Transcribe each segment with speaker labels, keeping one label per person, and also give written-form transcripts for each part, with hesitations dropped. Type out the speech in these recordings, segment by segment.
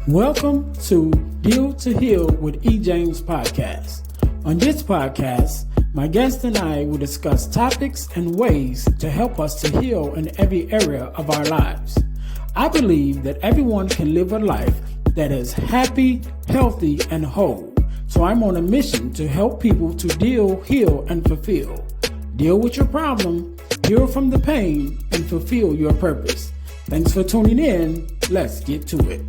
Speaker 1: Welcome to Deal to Heal with E. James podcast. On this podcast, my guest and I will discuss topics and ways to help us to heal in every area of our lives. I believe that everyone can live a life that is happy, healthy, and whole. So I'm on a mission to help people to deal, heal, and fulfill. Deal with your problem, heal from the pain, and fulfill your purpose. Thanks for tuning in. Let's get to it.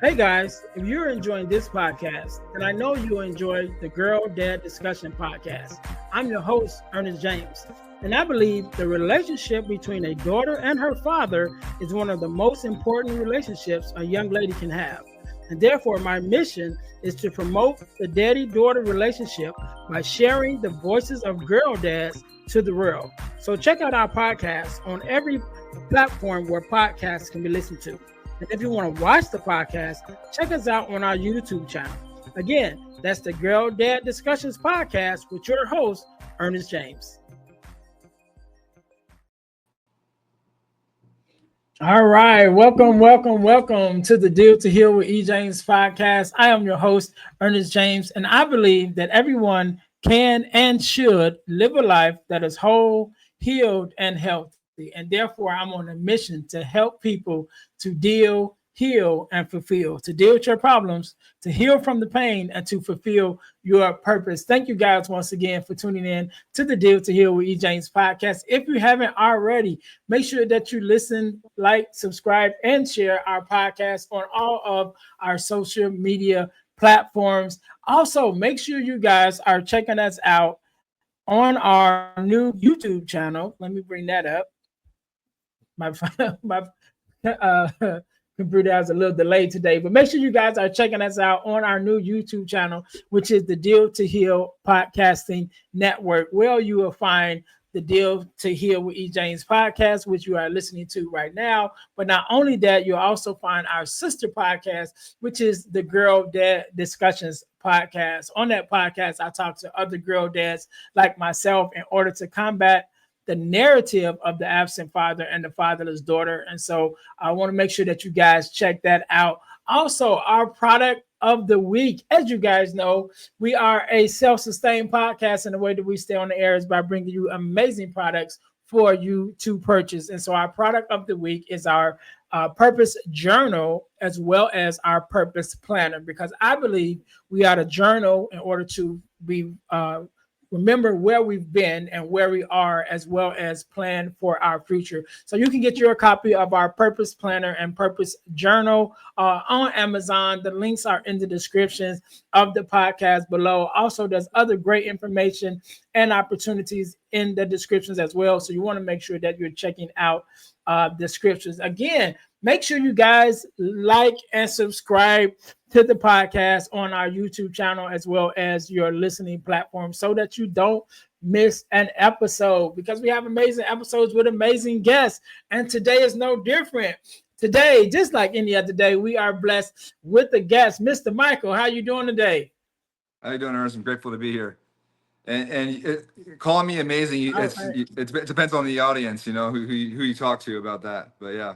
Speaker 1: Hey guys, if you're enjoying this podcast, then I know you'll enjoy the Girl Dad Discussion podcast. I'm your host, Ernest James, and I believe the relationship between a daughter and her father is one of the most important relationships a young lady can have. And therefore, my mission is to promote the daddy-daughter relationship by sharing the voices of girl dads to the world. So check out our podcast on every platform where podcasts can be listened to. And if you want to watch the podcast, check us out on our YouTube channel. Again, that's the Girl Dad Discussions podcast with your host, Ernest James. All right, welcome to the Deal to Heal with E. James podcast. I am your host, Ernest James, and I believe that everyone can and should live a life that is whole, healed, and healthy. And therefore, I'm on a mission to help people to deal, heal, and fulfill, to deal with your problems, to heal from the pain, and to fulfill your purpose. Thank you guys once again for tuning in to the Deal to Heal with E. James podcast. If you haven't already, make sure that you listen, like, subscribe, and share our podcast on all of our social media platforms. Also, make sure you guys are checking us out on our new YouTube channel. Let me bring that up. My computer has a little delay today, but make sure you guys are checking us out on our new YouTube channel, which is the Deal to Heal Podcasting Network, where you will find the Deal to Heal with E. James podcast, which you are listening to right now. But not only that, you'll also find our sister podcast, which is the Girl Dad Discussions podcast. On that podcast, I talk to other girl dads like myself in order to combat the narrative of the absent father and the fatherless daughter. And so I want to make sure that you guys check that out. Also, our product of the week, as you guys know, we are a self-sustained podcast, and the way that we stay on the air is by bringing you amazing products for you to purchase. And so our product of the week is our purpose journal, as well as our purpose planner, because I believe we ought to journal in order to be remember where we've been and where we are, as well as plan for our future. So you can get your copy of our purpose planner and purpose journal on Amazon. The links are in the descriptions of the podcast below. Also, there's other great information and opportunities in the descriptions as well. So you want to make sure that you're checking out descriptions. Again, make sure you guys like and subscribe to the podcast on our YouTube channel, as well as your listening platform, so that you don't miss an episode, because we have amazing episodes with amazing guests. And today is no different. Today, just like any other day, we are blessed with a guest, Mr. Michael. How you doing today?
Speaker 2: How you doing, Ernest? I'm grateful to be here. And calling me amazing, it depends on the audience, you know, who you talk to about that. But yeah.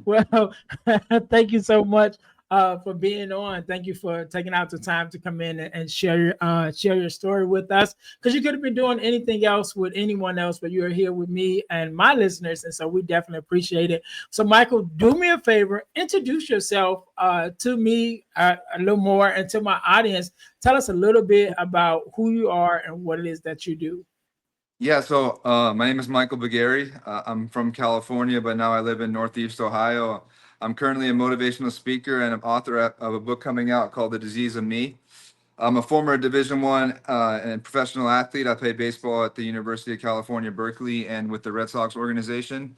Speaker 1: Well, thank you so much for being on. Thank you for taking out the time to come in and share your story with us, because you could have been doing anything else with anyone else, but you're here with me and my listeners, and so we definitely appreciate it. So, Michael, do me a favor, introduce yourself to me a little more, and to my audience. Tell us a little bit about who you are and what it is that you do.
Speaker 2: Yeah, so my name is Michael Bugary. I'm from California, but now I live in Northeast Ohio. I'm currently a motivational speaker and an author of a book coming out called The Disease of Me. I'm a former Division I and professional athlete. I played baseball at the University of California, Berkeley, and with the Red Sox organization.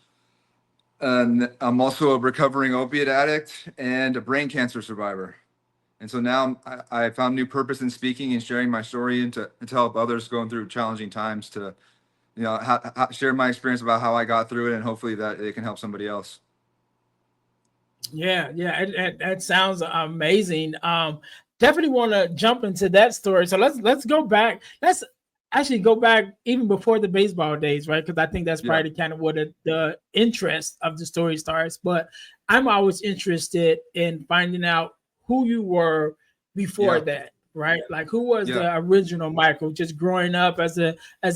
Speaker 2: And I'm also a recovering opiate addict and a brain cancer survivor. And so now I found new purpose in speaking and sharing my story, and to help others going through challenging times, to, you know, share my experience about how I got through it, and hopefully that it can help somebody else.
Speaker 1: Yeah, that sounds amazing. definitely want to jump into that story. So let's go back. Let's actually go back even before the baseball days, right? Because I think that's
Speaker 2: Yeah,
Speaker 1: probably kind of where the interest of the story starts. But I'm always interested in finding out who you were before
Speaker 2: yeah,
Speaker 1: that, right? Like who was
Speaker 2: yeah.
Speaker 1: the original Michael, just growing up as a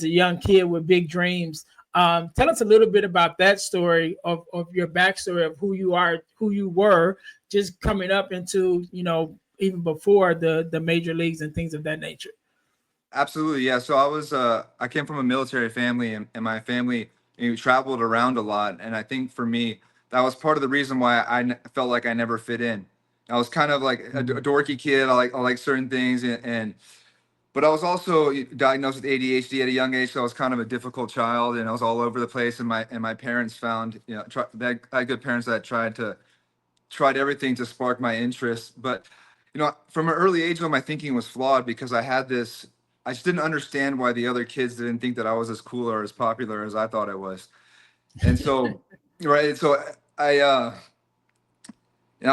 Speaker 1: young kid with big dreams. Tell us a little bit about that story of your backstory of who you are, who you were, just coming up into even before the major leagues and things of that nature.
Speaker 2: Absolutely, yeah. So I came from a military family, and my family, traveled around a lot. And I think for me, that was part of the reason why felt like I never fit in. I was kind of like a
Speaker 1: Mhm.
Speaker 2: dorky kid. I like certain things, and but I was also diagnosed with ADHD at a young age, so I was kind of a difficult child, and I was all over the place. And my parents found, I had good parents that tried everything to spark my interest. But from an early age though, my thinking was flawed because I just didn't understand why the other kids didn't think that I was as cool or as popular as I thought I was. And so, right, so I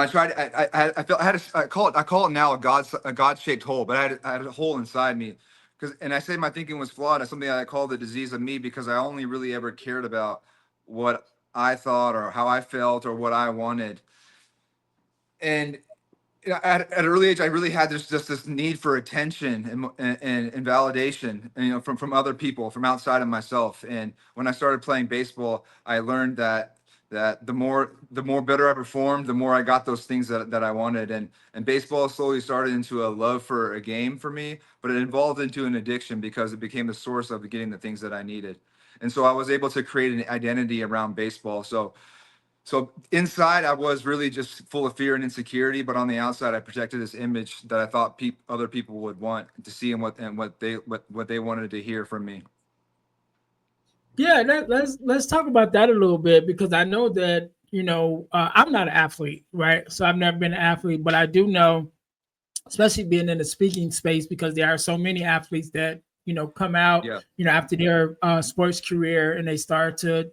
Speaker 2: tried. I felt I call it now a God shaped hole, but I had a hole inside me, and I say my thinking was flawed. It's something I call the disease of me because I only really ever cared about what I thought or how I felt or what I wanted. And at an early age, I really had this need for attention and validation, and, from other people, from outside of myself. And when I started playing baseball, I learned that the more better I performed, the more I got those things that I wanted. And baseball slowly started into a love for a game for me, but it evolved into an addiction because it became the source of getting the things that I needed. And so I was able to create an identity around baseball. So inside, I was really just full of fear and insecurity, but on the outside, I projected this image that I thought other people would want to see, and what they wanted to hear from me.
Speaker 1: Yeah, let's talk about that a little bit because I know that I'm not an athlete, right? So I've never been an athlete, but I do know, especially being in the speaking space, because there are so many athletes that come out
Speaker 2: Yeah,
Speaker 1: after their sports career and they start to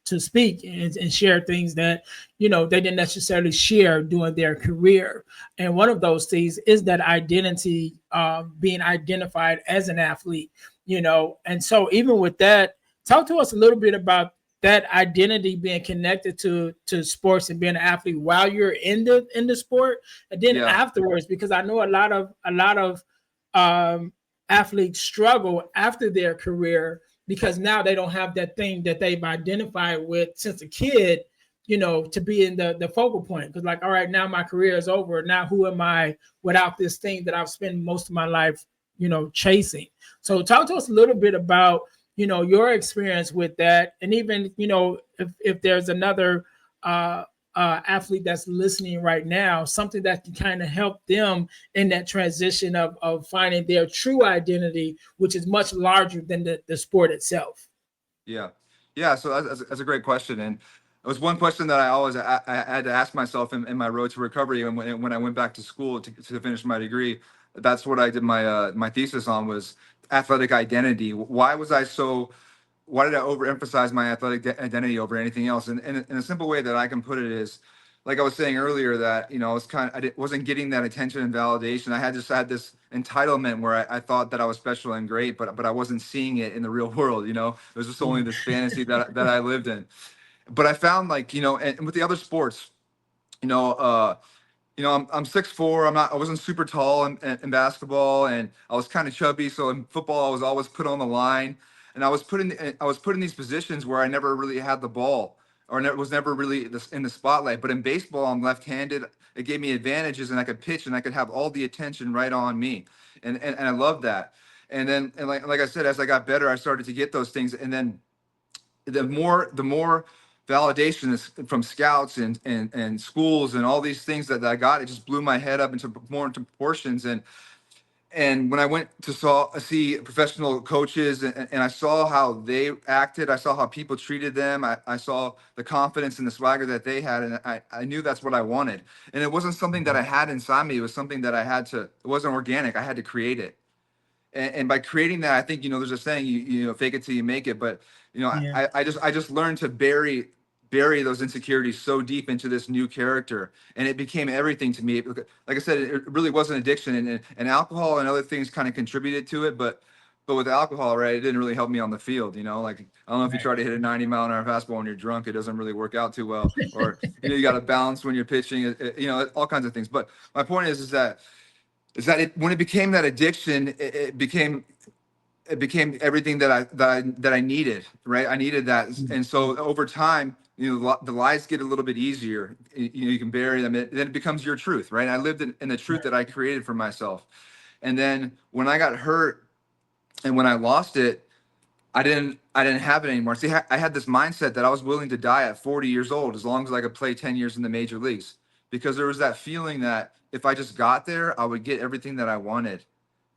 Speaker 1: to speak and share things that they didn't necessarily share during their career. And one of those things is that identity, being identified as an athlete. And so even with that, talk to us a little bit about that identity being connected to sports and being an athlete while you're in the sport, and then
Speaker 2: yeah,
Speaker 1: afterwards, because I know a lot of um, athletes struggle after their career because now they don't have that thing that they've identified with since a kid, to be in the focal point. Because like, all right, now my career is over. Now who am I without this thing that I've spent most of my life, chasing? So talk to us a little bit about your experience with that, and even if there's another uh athlete that's listening right now, something that can kind of help them in that transition of finding their true identity, which is much larger than the sport itself.
Speaker 2: yeah, yeah. So that's a great question, and it was one question that I had to ask myself in my road to recovery, and when I went back to school to finish my degree. That's what I did my thesis on, was athletic identity. Why did I overemphasize my athletic identity over anything else? And in a simple way that I can put it is, like I was saying earlier, that I was wasn't getting that attention and validation. I had this entitlement where I thought that I was special and great, but I wasn't seeing it in the real world. It was just only
Speaker 1: Mm.
Speaker 2: this fantasy that I lived in. But I found, like, and with the other sports, you know, uh, I'm 6'4". I wasn't super tall in basketball, and I was kind of chubby. So in football, I was always put on the line, and I was put in these positions where I never really had the ball, or was never really in the spotlight. But in baseball, I'm left-handed. It gave me advantages, and I could pitch, and I could have all the attention right on me, and I love that. And then, and like I said, as I got better, I started to get those things, and then the more validation is from scouts and schools and all these things that I got. It just blew my head up into proportions. And when I went to see professional coaches, and I saw how they acted, I saw how people treated them, I saw the confidence and the swagger that they had, and I knew that's what I wanted. And it wasn't something that I had inside me. It was something that it wasn't organic. I had to create it. And by creating that, I think, there's a saying, fake it till you make it. But
Speaker 1: Yeah.
Speaker 2: I just learned to bury bury those insecurities so deep into this new character, and it became everything to me. Like I said, it really was an addiction, and alcohol and other things kind of contributed to it, but with alcohol, right, it didn't really help me on the field. Like, I don't know if you try to hit a 90-mile-an-hour fastball when you're drunk, it doesn't really work out too well. Or you got to balance when you're pitching, all kinds of things. But my point is that when it became that addiction, it became everything that I needed, right? I needed that. And so over time, the lies get a little bit easier. You can bury them. Then it becomes your truth, right? I lived in the truth that I created for myself. And then when I got hurt and when I lost it, I didn't have it anymore. See, I had this mindset that I was willing to die at 40 years old as long as I could play 10 years in the major leagues, because there was that feeling that if I just got there, I would get everything that I wanted,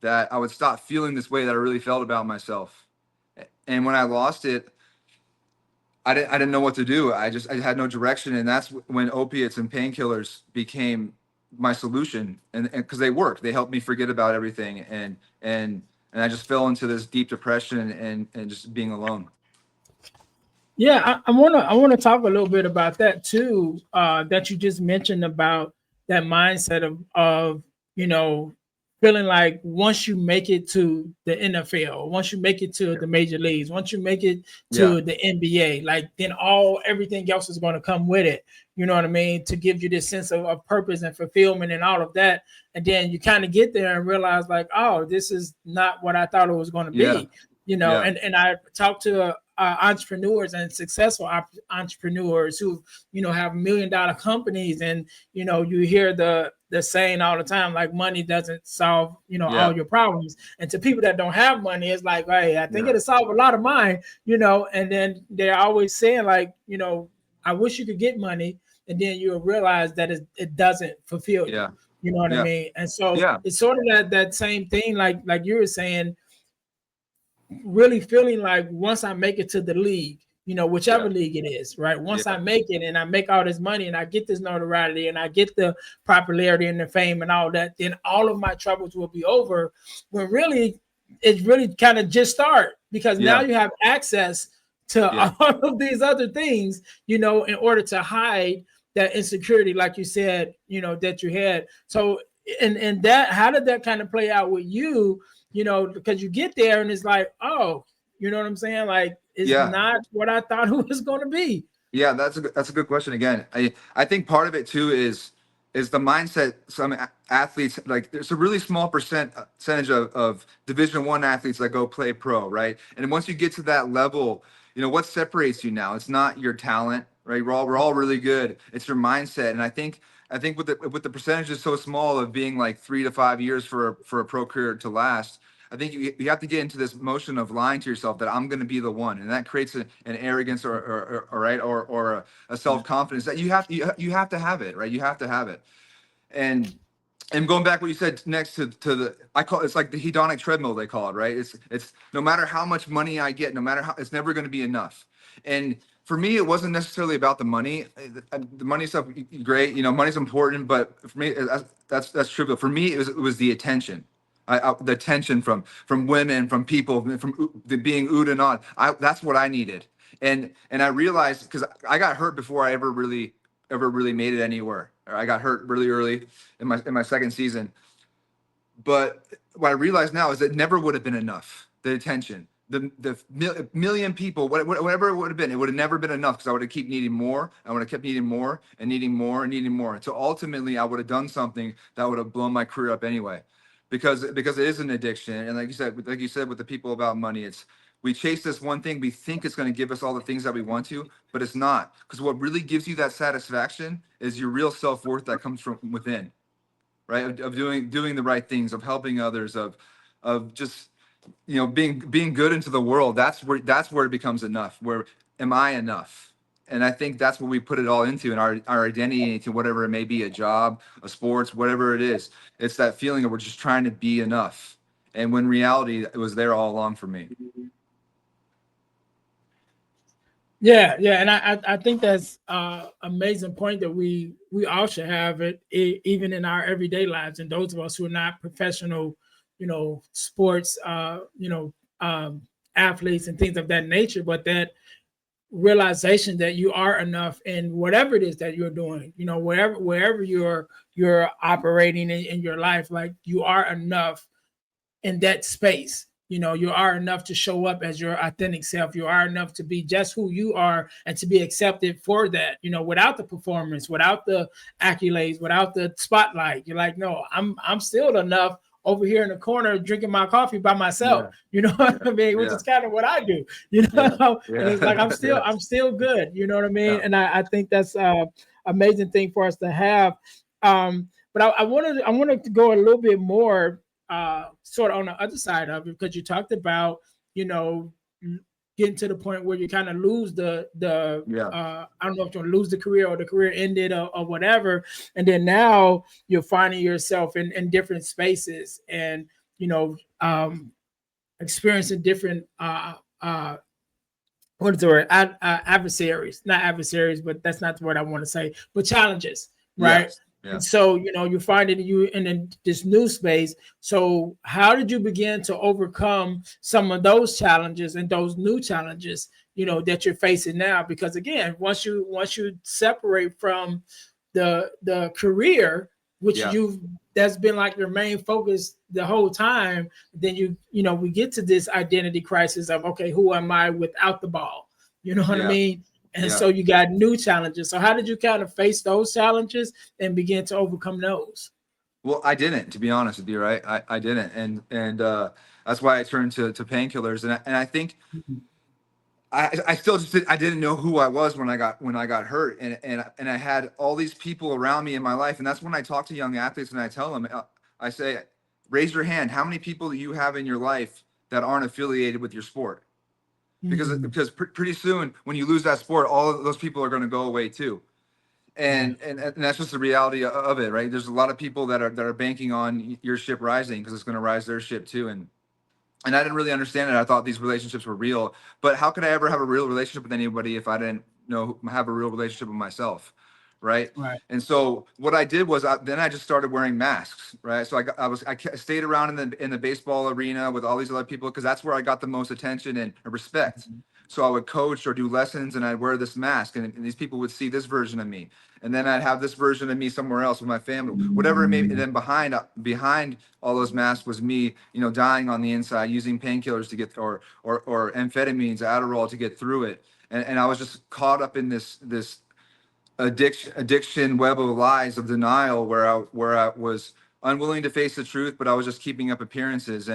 Speaker 2: that I would stop feeling this way that I really felt about myself. And when I lost it, I didn't know what to do. I had no direction. And that's when opiates and painkillers became my solution. And because they worked, they helped me forget about everything. And I just fell into this deep depression and just being alone.
Speaker 1: Yeah, I wanna talk a little bit about that too. That you just mentioned about that mindset of feeling like once you make it to the NFL, once you make it to the major leagues, once you make it
Speaker 2: Yeah.
Speaker 1: to the NBA, like then everything else is going to come with it. You know what I mean? To give you this sense of purpose and fulfillment and all of that. And then you kind of get there and realize like, oh, this is not what I thought it was going to
Speaker 2: Yeah.
Speaker 1: be. And I talked to entrepreneurs and successful entrepreneurs who have $1 million companies, and you hear the saying all the time, like money doesn't solve all your problems. And to people that don't have money, it's like, hey, I think it'll solve a lot of mine. And then they're always saying like, I wish you could get money, and then you'll realize that it doesn't fulfill you. You know what I mean? And so it's sort of that same thing, like you were saying, really feeling like once I make it to the league, whichever league it is, right? Once I make it and I make all this money and I get this notoriety and I get the popularity and the fame and all that, then all of my troubles will be over. When really, it's really kind of just start, because now you have access to all of these other things, in order to hide that insecurity, like you said, that you had. So, and that, how did that kind of play out with you? Because you get there and it's like, oh, you know what I'm saying? Like, it's not what I thought it was going to be.
Speaker 2: Yeah, that's a good question. Again, I think part of it too is the mindset. Some athletes, like, there's a really small percentage of Division I athletes that go play pro, right? And once you get to that level, what separates you now? It's not your talent, right? We're all really good. It's your mindset. And I think with the percentages so small of being like 3 to 5 years for a pro career to last, I think you have to get into this motion of lying to yourself that I'm going to be the one, and that creates an arrogance or a self-confidence that you have to have it, right? You have to have it. And going back what you said next to the, I call it's like the hedonic treadmill, they call it, right? It's no matter how much money I get, no matter how, it's never going to be enough. And for me, it wasn't necessarily about the money. The money stuff, great, money's important, but for me, that's trivial. For me, it was the attention. The attention from women, from people, from being oohed and on. That's what I needed. And I realized, because I got hurt before I ever really made it anywhere. I got hurt really early in my second season. But what I realize now is that it never would have been enough. The attention, the million people, whatever it would have been, it would have never been enough, because I would have kept needing more. I would have kept needing more and needing more and needing more. So ultimately, I would have done something that would have blown my career up anyway. Because it is an addiction, and like you said with the people about money, we chase this one thing, we think it's going to give us all the things that we want to, but it's not. Because what really gives you that satisfaction is your real self-worth that comes from within, right? Of doing the right things, of helping others, of just being good into the world. That's where it becomes enough. Where am I enough? And I think that's what we put it all into, in our identity, into whatever it may be, a job, a sports, whatever it is. It's that feeling that we're just trying to be enough. And when reality, it was there all along for me.
Speaker 1: Yeah, and I think that's amazing point that we all should have it, even in our everyday lives, and those of us who are not professional, sports, athletes and things of that nature, but that realization that you are enough in whatever it is that you're doing, wherever you're operating in your life, like you are enough in that space. You are enough to show up as your authentic self. You are enough to be just who you are and to be accepted for that, without the performance, without the accolades, without the spotlight. You're like, no, I'm still enough over here in the corner drinking my coffee by myself.
Speaker 2: Yeah.
Speaker 1: You know what I mean? Which
Speaker 2: Yeah.
Speaker 1: is kind of what I do,
Speaker 2: Yeah.
Speaker 1: and it's like
Speaker 2: Yeah.
Speaker 1: I'm still good. You know what I mean?
Speaker 2: Yeah.
Speaker 1: And I think that's amazing thing for us to have. But I wanted to go a little bit more sort of on the other side of it, because you talked about, you know, getting to the point where you kind of lose the
Speaker 2: Yeah.
Speaker 1: I don't know if you lose the career or the career ended or whatever, and then now you're finding yourself in different spaces and experiencing different what is the word? Adversaries, not adversaries, but that's not the word I want to say, but challenges, right?
Speaker 2: Yes. Yeah.
Speaker 1: And so, you find it you in this new space. So how did you begin to overcome some of those challenges and those new challenges, that you're facing now? Because again, once you separate from the career, which
Speaker 2: Yeah.
Speaker 1: that's been like your main focus the whole time, then we get to this identity crisis of, okay, who am I without the ball? You know what I
Speaker 2: Yeah.
Speaker 1: mean? And
Speaker 2: Yeah.
Speaker 1: so you got new challenges. So how did you kind of face those challenges and begin to overcome those?
Speaker 2: Well, I didn't, to be honest with you, right? I didn't, and that's why I turned to painkillers, and I think I still I didn't know who I was when I got hurt, and I had all these people around me in my life, and that's when I talk to young athletes and I tell them, I say, raise your hand, how many people do you have in your life that aren't affiliated with your sport? Because
Speaker 1: Mhm.
Speaker 2: pretty soon when you lose that sport, all of those people are going to go away too.
Speaker 1: Right.
Speaker 2: And that's just the reality of it, right? There's a lot of people that are banking on your ship rising because it's going to rise their ship too, and I didn't really understand it. I thought these relationships were real, but how could I ever have a real relationship with anybody if I didn't have a real relationship with myself, right?
Speaker 1: Right.
Speaker 2: And so what I did was then I just started wearing masks, right? So I stayed around in the baseball arena with all these other people because that's where I got the most attention and respect. So I would coach or do lessons, and I'd wear this mask, and these people would see this version of me, and then I'd have this version of me somewhere else with my family, whatever it may be. And then behind all those masks was me, dying on the inside, using painkillers to get or amphetamines, Adderall to get through it, and I was just caught up in this addiction web of lies of denial where I was unwilling to face the truth, but I was just keeping up appearances.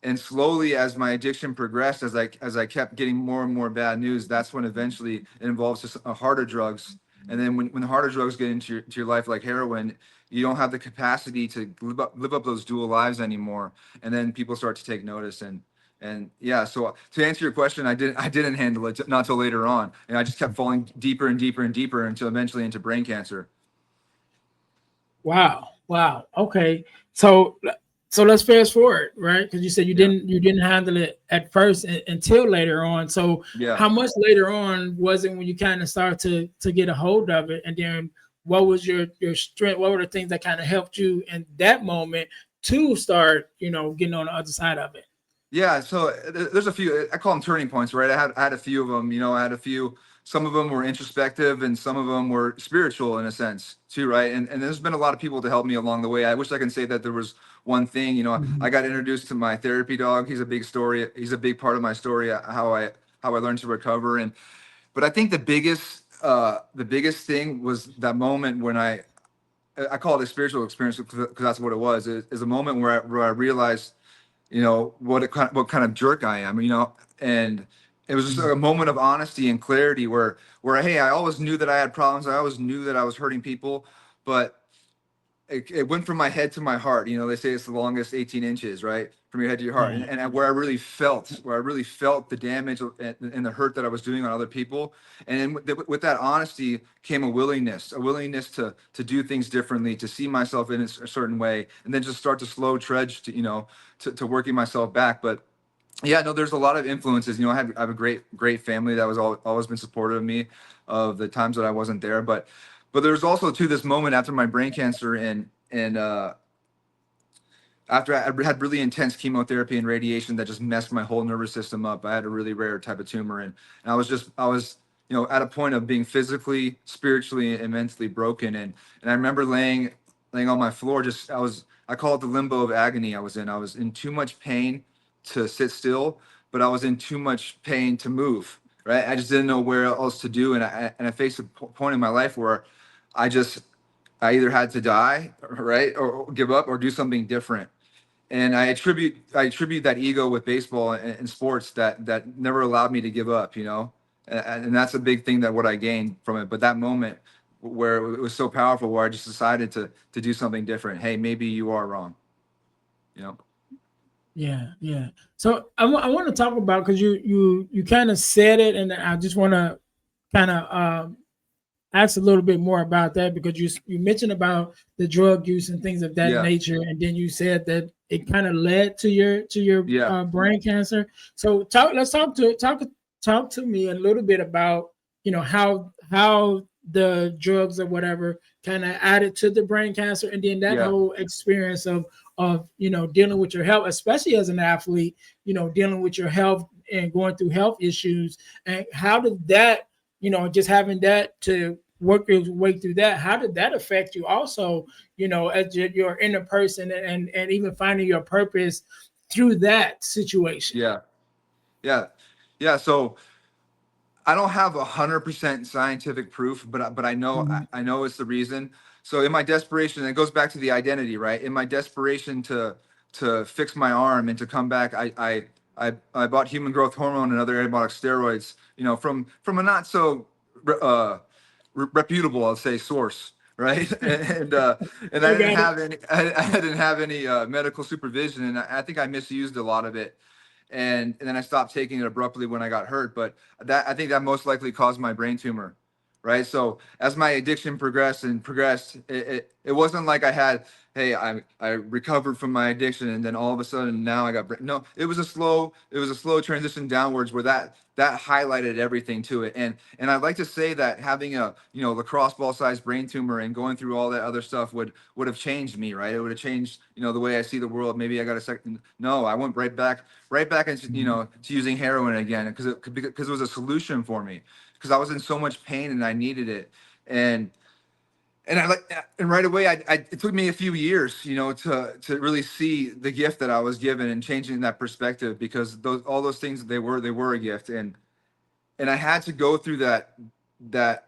Speaker 2: And slowly, as my addiction progressed, as I kept getting more and more bad news, that's when eventually it involves just harder drugs. And then when the harder drugs get into your life, like heroin, you don't have the capacity to live up those dual lives anymore. And then people start to take notice. And yeah, so to answer your question, I didn't handle it not till later on, and I just kept falling deeper and deeper and deeper until eventually into brain cancer.
Speaker 1: Wow. Wow. Okay. So let's fast forward, right? Because you said you
Speaker 2: Yeah,
Speaker 1: didn't handle it at first until later on. So
Speaker 2: yeah.
Speaker 1: how much later on was it when you kind of started to get a hold of it? And then what was your strength? What were the things that kind of helped you in that moment to start, getting on the other side of it?
Speaker 2: Yeah, so there's a few. I call them turning points, right? I had a few of them. I had a few. Some of them were introspective, and some of them were spiritual in a sense too, right? And there's been a lot of people to help me along the way. I wish I can say that there was one thing. I
Speaker 1: Mhm.
Speaker 2: got introduced to my therapy dog. He's a big story. He's a big part of my story. How I learned to recover. But I think the biggest thing was that moment when I call it a spiritual experience because that's what it was. Is a moment where I realized what kind of jerk I am, and it was just a moment of honesty and clarity where hey, I always knew that I had problems. I always knew that I was hurting people, but it went from my head to my heart. They say it's the longest 18 inches, right? From your head to your heart. And,
Speaker 1: Right.
Speaker 2: and where I really felt the damage and the hurt that I was doing on other people. And then with that honesty came a willingness to do things differently, to see myself in a certain way, and then just start to slow trudge to working myself back. But yeah, no, there's a lot of influences. I have a great family that was always been supportive of me of the times that I wasn't there. But there's also to this moment after my brain cancer and after I had really intense chemotherapy and radiation that just messed my whole nervous system up. I had a really rare type of tumor, and I was at a point of being physically, spiritually, and mentally broken. And I remember laying on my floor, I call it the limbo of agony. I was in too much pain to sit still, but I was in too much pain to move. Right. I just didn't know where else to do. And I faced a point in my life where I just, I either had to die, right, or give up or do something different. And I attribute that ego with baseball and sports that never allowed me to give up, and that's a big thing that what I gained from it. But that moment where it was so powerful, where I just decided to do something different. Hey, maybe you are wrong, you know.
Speaker 1: Yeah, yeah. So I want to talk about, because you kind of said it, and I just want to kind of ask a little bit more about that, because you mentioned about the drug use and things of that
Speaker 2: Yeah,
Speaker 1: nature, and then you said that it kind of led to your
Speaker 2: yeah,
Speaker 1: brain cancer. So let's talk to me a little bit about how the drugs or whatever kind of added to the brain cancer, and then that
Speaker 2: yeah,
Speaker 1: whole experience of dealing with your health, especially as an athlete, dealing with your health and going through health issues, and how did that, just having that to work your way through that, how did that affect you also, as your inner person, and even finding your purpose through that situation?
Speaker 2: yeah, yeah, yeah. So I don't have 100% scientific proof, but I know
Speaker 1: Mhm.
Speaker 2: I know it's the reason. So in my desperation, it goes back to the identity, right? In my desperation to fix my arm and to come back, I bought human growth hormone and other anabolic steroids, from a not so uh, reputable, I'll say, source, right? And I
Speaker 1: You
Speaker 2: didn't
Speaker 1: got it.
Speaker 2: have any I didn't have any medical supervision, and I think I misused a lot of it, and then I stopped taking it abruptly when I got hurt. But that, I think that most likely caused my brain tumor, right? So as my addiction progressed, it wasn't like I had, hey, I recovered from my addiction and then all of a sudden now I got no. It was a slow transition downwards where that highlighted everything to it. And I'd like to say that having a lacrosse ball sized brain tumor and going through all that other stuff would have changed me, right? It would have changed the way I see the world. Maybe I got a second. No, I went right back into to using heroin again, because it was a solution for me, because I was in so much pain and I needed it. And and I like and right away, it took me a few years, to really see the gift that I was given and changing that perspective, because all those things, they were a gift. And I had to go through that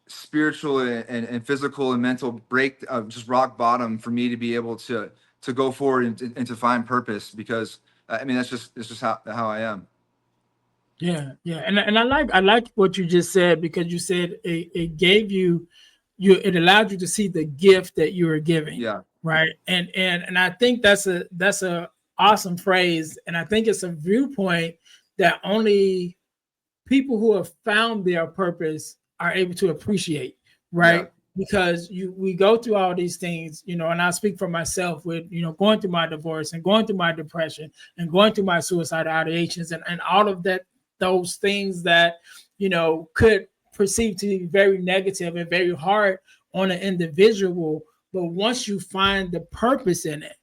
Speaker 2: spiritual and physical and mental break of just rock bottom for me to be able to go forward and to find purpose, because I mean it's just how I am.
Speaker 1: Yeah, yeah, and I like what you just said, because you said it gave it allowed you to see the gift that you were giving,
Speaker 2: Yeah,
Speaker 1: right? And I think that's a awesome phrase, and I think it's a viewpoint that only people who have found their purpose are able to appreciate,
Speaker 2: yeah,
Speaker 1: right? Because we go through all these things, and I speak for myself with, going through my divorce and going through my depression and going through my suicidal ideations, and all of that, those things that, could perceive to be very negative and very hard on an individual. But once you find the purpose in it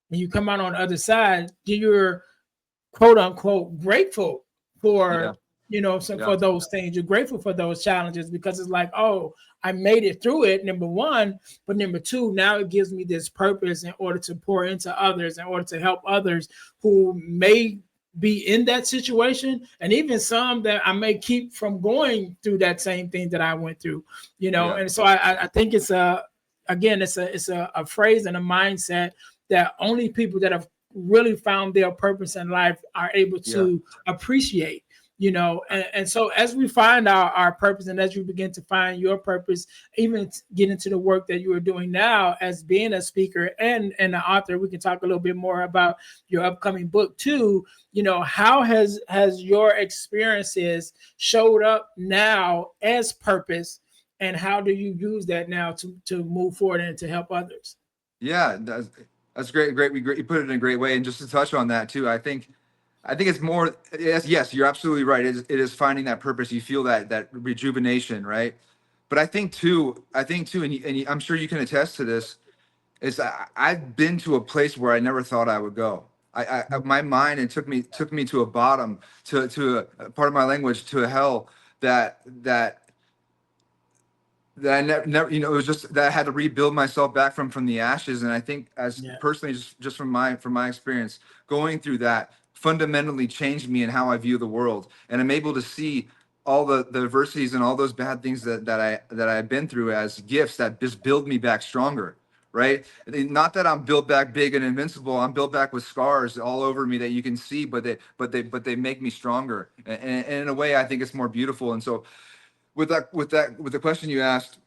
Speaker 1: and you come out on the other side, you're quote unquote grateful
Speaker 2: yeah,
Speaker 1: for
Speaker 2: yeah,
Speaker 1: for those things. You're grateful for those challenges, because it's like, oh, I made it through it, number one. But number two, now it gives me this purpose in order to pour into others, in order to help others who may be in that situation, and even some that I may keep from going through that same thing that I went through.
Speaker 2: yeah,
Speaker 1: And so I think it's a phrase and a mindset that only people that have really found their purpose in life are able
Speaker 2: yeah,
Speaker 1: to appreciate. And so as we find our purpose, and as you begin to find your purpose, even get into the work that you are doing now as being a speaker and an author, we can talk a little bit more about your upcoming book too. How has your experiences showed up now as purpose, and how do you use that now to move forward and to help others?
Speaker 2: yeah. That's great. Great. You put it in a great way. And just to touch on that too, I think it's more. Yes, you're absolutely right. It is finding that purpose. You feel that rejuvenation, right? But I think too, and I'm sure you can attest to this. Is I've been to a place where I never thought I would go. My mind, it took me to a bottom, to a part of my language, to a hell that I never, it was just that I had to rebuild myself back from the ashes. And I think, as
Speaker 1: Yeah.
Speaker 2: personally, just from my experience, going through that fundamentally changed me in how I view the world. And I'm able to see all the adversities and all those bad things that I've been through as gifts that just build me back stronger. Right. Not that I'm built back big and invincible. I'm built back with scars all over me that you can see, but they make me stronger. And in a way, I think it's more beautiful. And so with the question you asked,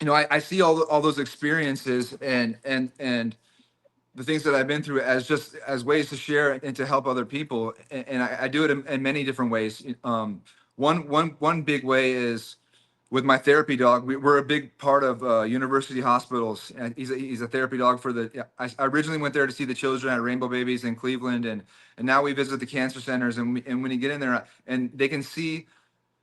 Speaker 2: I see all those experiences and the things that I've been through as just as ways to share and to help other people. And I do it in many different ways. One big way is with my therapy dog. We're a big part of university hospitals, and he's a therapy dog for the. Yeah, I originally went there to see the children at Rainbow Babies in Cleveland, and now we visit the cancer centers. And when you get in there, and they can see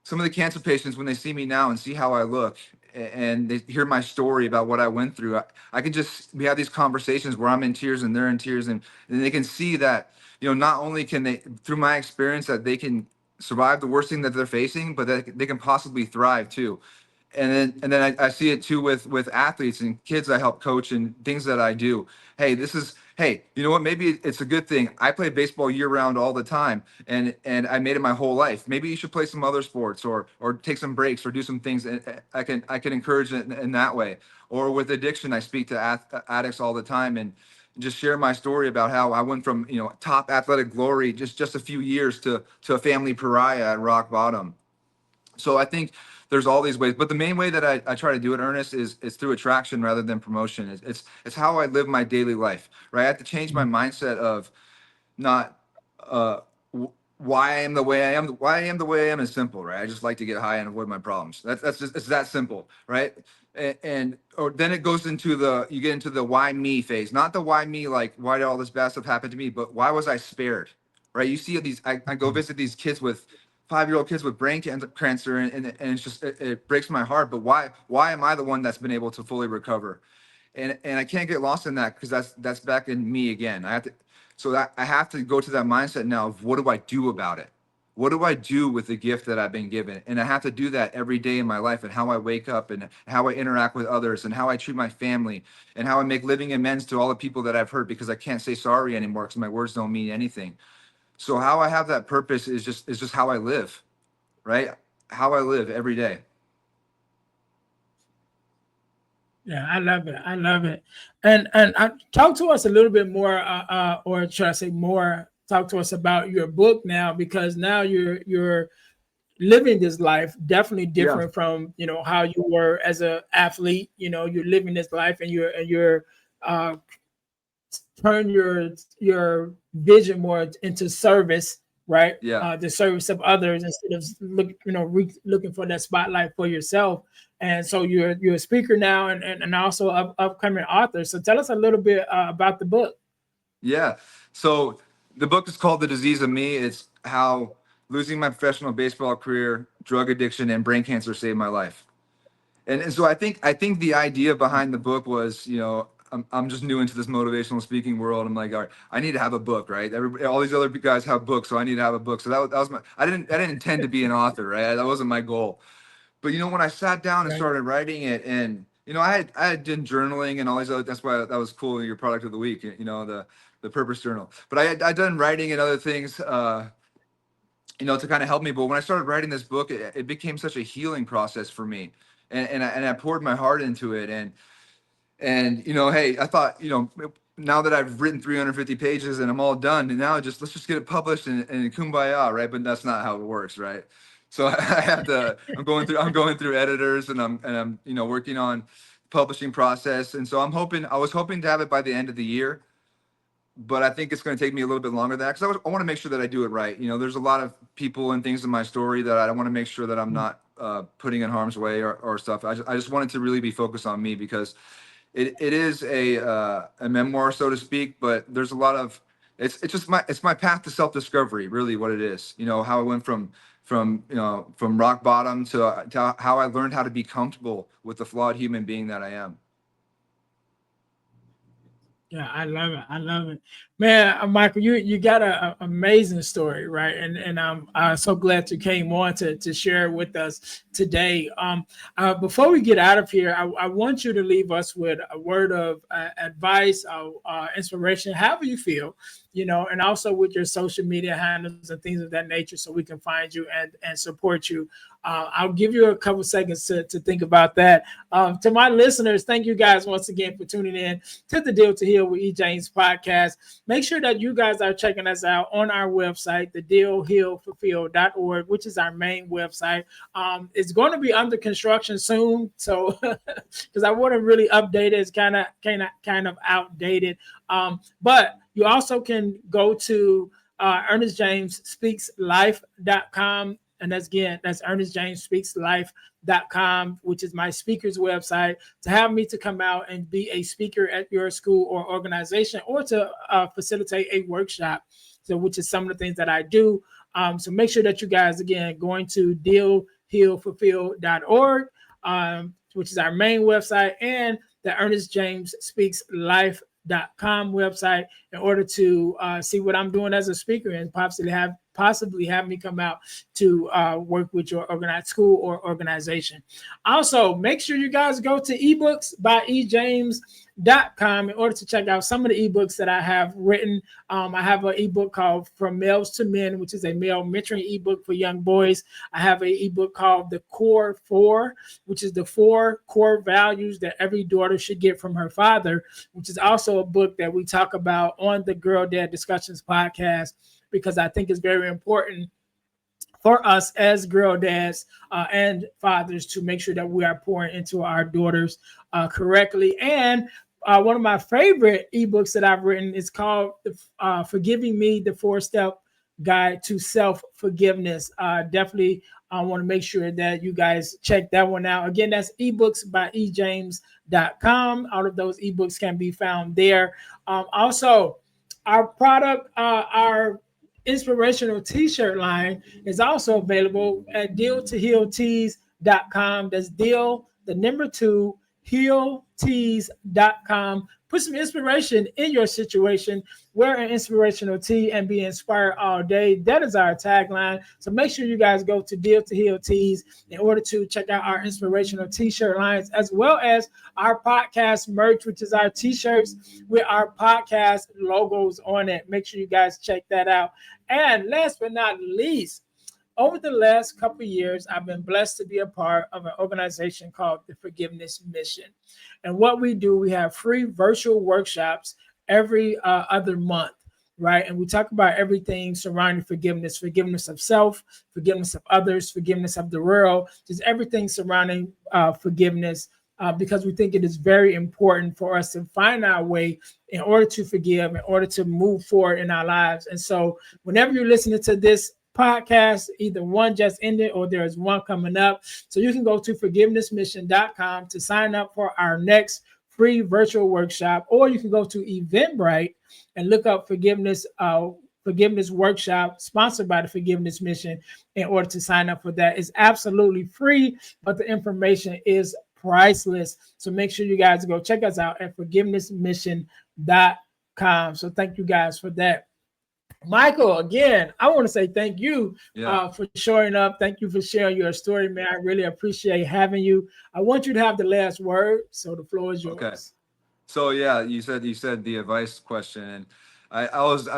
Speaker 2: some of the cancer patients, when they see me now and see how I look, and they hear my story about what I went through, I can just, we have these conversations where I'm in tears and they're in tears, and they can see that, not only can they, through my experience, that they can survive the worst thing that they're facing, but that they can possibly thrive too. And then I see it too with athletes and kids I help coach and things that I do. Hey, you know what? Maybe it's a good thing. I play baseball year round all the time, and I made it my whole life. Maybe you should play some other sports or take some breaks or do some things. And I can encourage it in that way. Or with addiction, I speak to addicts all the time and just share my story about how I went from top athletic glory just a few years to a family pariah at rock bottom. So I think there's all these ways, but the main way that I try to do it, Ernest, is through attraction rather than promotion. It's how I live my daily life, right? I have to change my mindset of not uh, why I am the way I am. Why I am the way I am is simple, right? I just like to get high and avoid my problems. That's just, it's that simple, right? And or then it goes into you get into the why me phase, not the why me, like why did all this bad stuff happen to me, but why was I spared, right? You see these, I go visit these kids with 5-year-old kids with brain cancer, and it's just it breaks my heart. But why am I the one that's been able to fully recover? And I can't get lost in that, because that's back in me again. I have to go to that mindset now of what do I do about it? What do I do with the gift that I've been given? And I have to do that every day in my life, and how I wake up and how I interact with others and how I treat my family and how I make living amends to all the people that I've hurt, because I can't say sorry anymore because my words don't mean anything. So how I have that purpose is just how I live, right? How I live every day.
Speaker 1: Yeah, I love it. I love it. And talk to us a little bit more, or should I say more? Talk to us about your book now, because now you're living this life definitely
Speaker 2: Yeah.
Speaker 1: different from how you were as a athlete. You're living this life, and you're uh, turn your vision more into service, right?
Speaker 2: Yeah.
Speaker 1: The service of others, instead of looking for that spotlight for yourself. And so you're a speaker now, and also upcoming author. So tell us a little bit about the book.
Speaker 2: Yeah. So the book is called The Disease of Me. It's how losing my professional baseball career, drug addiction, and brain cancer saved my life. And so I think the idea behind the book was, I'm just new into this motivational speaking world. I'm like, all right, I need to have a book, right? All these other guys have books, so I need to have a book. So that was my. I didn't intend to be an author, right? That wasn't my goal. But when I sat down and
Speaker 1: Right.
Speaker 2: started writing it, and I had done journaling and all these other. That's why that was cool. Your product of the week, the purpose journal. But I'd done writing and other things, to kind of help me. But when I started writing this book, it became such a healing process for me, and I poured my heart into it. And hey, I thought, now that I've written 350 pages and I'm all done, and now let's just get it published and kumbaya, right? But that's not how it works, right? So I have to. I'm going through editors, and I'm working on publishing process. And so I was hoping to have it by the end of the year, but I think it's going to take me a little bit longer than that, because I want to make sure that I do it right. There's a lot of people and things in my story that I want to make sure that I'm not putting in harm's way or stuff. I just wanted to really be focused on me, because it is a memoir, so to speak, but there's a lot of it's my path to self-discovery, really what it is. How I went from rock bottom to how I learned how to be comfortable with the flawed human being that I am.
Speaker 1: Yeah, I love it. I love it. Man, Michael, you got a amazing story, right? And I'm so glad you came on to share it with us today. Before we get out of here, I want you to leave us with a word of advice, inspiration, however you feel, and also with your social media handles and things of that nature, so we can find you and support you. I'll give you a couple seconds to think about that. To my listeners, thank you guys once again for tuning in to the Deal to Heal with E. James podcast. Make sure that you guys are checking us out on our website, thedealhealfulfill.org, which is our main website. It's going to be under construction soon, so because I want to really update it. It's kind of outdated. But you also can go to ernestjamesspeakslife.com. And that's ernestjamesspeakslife.com, which is my speaker's website, to have me to come out and be a speaker at your school or organization, or to facilitate a workshop. So, which is some of the things that I do. So make sure that you guys, again, going to dealhealfulfill.org, which is our main website, and the Ernest James Speaks Life.com website, in order to see what I'm doing as a speaker, and possibly have me come out to work with your organized school or organization. Also, make sure you guys go to ebooks by ejames.com in order to check out some of the ebooks that I have written. I have an ebook called From Males to Men, which is a male mentoring ebook for young boys. I have an ebook called The Core Four, which is the 4 core values that every daughter should get from her father, which is also a book that we talk about on the Girl Dad Discussions podcast, because I think it's very important for us as girl dads and fathers to make sure that we are pouring into our daughters correctly. And one of my favorite ebooks that I've written is called Forgiving Me, the 4-Step Guide to Self-Forgiveness. Definitely want to make sure that you guys check that one out. Again, that's ebooks by ejames.com. All of those ebooks can be found there. Also, our product, our inspirational t-shirt line, is also available at deal2healtees.com. That's deal, the number 2, healtees.com. Put some inspiration in your situation. Wear an inspirational tee and be inspired all day. That is our tagline. So make sure you guys go to Deal to Heal Tees in order to check out our inspirational t-shirt lines, as well as our podcast merch, which is our t-shirts with our podcast logos on it. Make sure you guys check that out. And last but not least, over the last couple of years, I've been blessed to be a part of an organization called the Forgiveness Mission. And what we do, we have free virtual workshops every other month, right? And we talk about everything surrounding forgiveness, forgiveness of self, forgiveness of others, forgiveness of the world, just everything surrounding forgiveness, because we think it is very important for us to find our way in order to forgive, in order to move forward in our lives. And so whenever you're listening to this podcast, either one just ended or there's one coming up. So you can go to forgivenessmission.com to sign up for our next free virtual workshop, or you can go to Eventbrite and look up forgiveness workshop sponsored by the Forgiveness Mission in order to sign up for that. It's absolutely free, but the information is priceless. So make sure you guys go check us out at forgivenessmission.com. So thank you guys for that. Michael, again, I want to say thank you for showing up. Thank you for sharing your story, man. I really appreciate having you. I want you to have the last word, so the floor is yours.
Speaker 2: Okay. So yeah, you said the advice question, and I was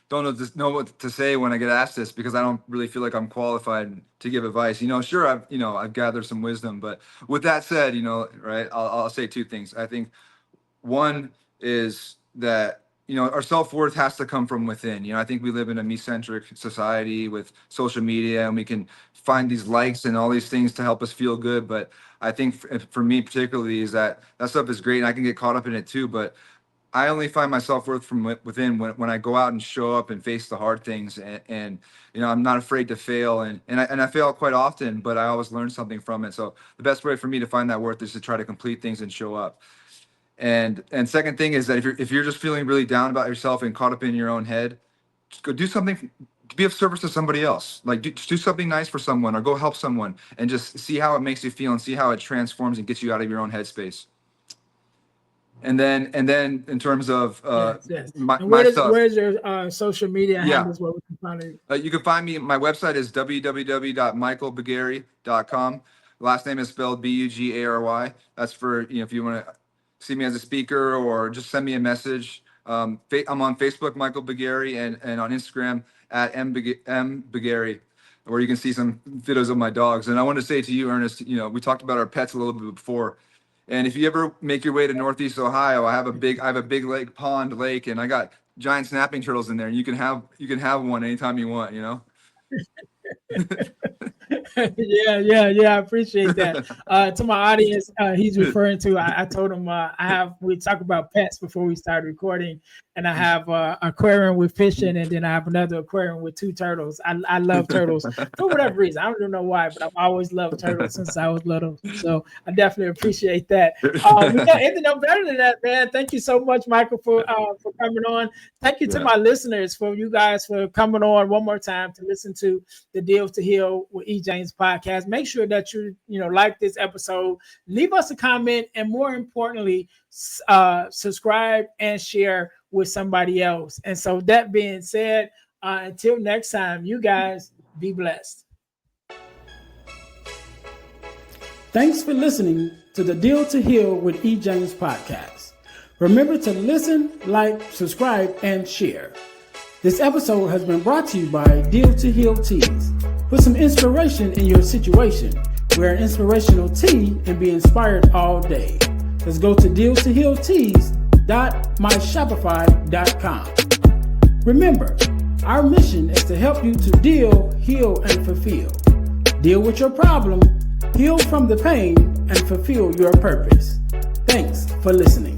Speaker 2: don't know what to say when I get asked this, because I don't really feel like I'm qualified to give advice. Sure, I've gathered some wisdom, but with that said, right, I'll say 2 things. I think one is that our self-worth has to come from within. I think we live in a me-centric society with social media, and we can find these likes and all these things to help us feel good. But I think for me particularly, is that stuff is great, and I can get caught up in it too. But I only find my self-worth from within when I go out and show up and face the hard things, and I'm not afraid to fail, and I fail quite often, but I always learn something from it. So the best way for me to find that worth is to try to complete things and show up. And second thing is that if you're just feeling really down about yourself and caught up in your own head, just go do something, be of service to somebody else. Like do something nice for someone, or go help someone, and just see how it makes you feel and see how it transforms and gets you out of your own headspace. And then in terms of
Speaker 1: yes.
Speaker 2: my,
Speaker 1: And
Speaker 2: my stuff,
Speaker 1: where's your social media
Speaker 2: yeah.
Speaker 1: handles where we can find it?
Speaker 2: You can find me. My website is www.michaelbugary.com. Last name is spelled Bugary. That's for, if you want to see me as a speaker or just send me a message. I'm on Facebook, Michael Bugary, and on Instagram at M Bugary, where you can see some videos of my dogs. And I want to say to you, Ernest, we talked about our pets a little bit before. And if you ever make your way to Northeast Ohio, I have a big lake, and I got giant snapping turtles in there. And you can have one anytime you want.
Speaker 1: Yeah. I appreciate that. To my audience, he's referring to. I told him we talk about pets before we started recording, and I have aquarium with fishing, and then I have another aquarium with 2 turtles. I love turtles for whatever reason. I don't even know why, but I've always loved turtles since I was little. So I definitely appreciate that. We got anything no better than that, man. Thank you so much, Michael, for coming on. Thank you to my listeners for coming on one more time to listen to the Deal to Heal with E. James podcast. Make sure that you like this episode, leave us a comment, and more importantly, subscribe and share with somebody else. And so that being said, until next time, you guys be blessed. Thanks for listening to the Deal to Heal with E. James podcast. Remember to listen, like, subscribe, and share. This episode has been brought to you by Deal to Heal Teas. Put some inspiration in your situation. Wear an inspirational tea and be inspired all day. Let's go to dealtohealteas.myshopify.com. Remember, our mission is to help you to deal, heal, and fulfill. Deal with your problem, heal from the pain, and fulfill your purpose. Thanks for listening.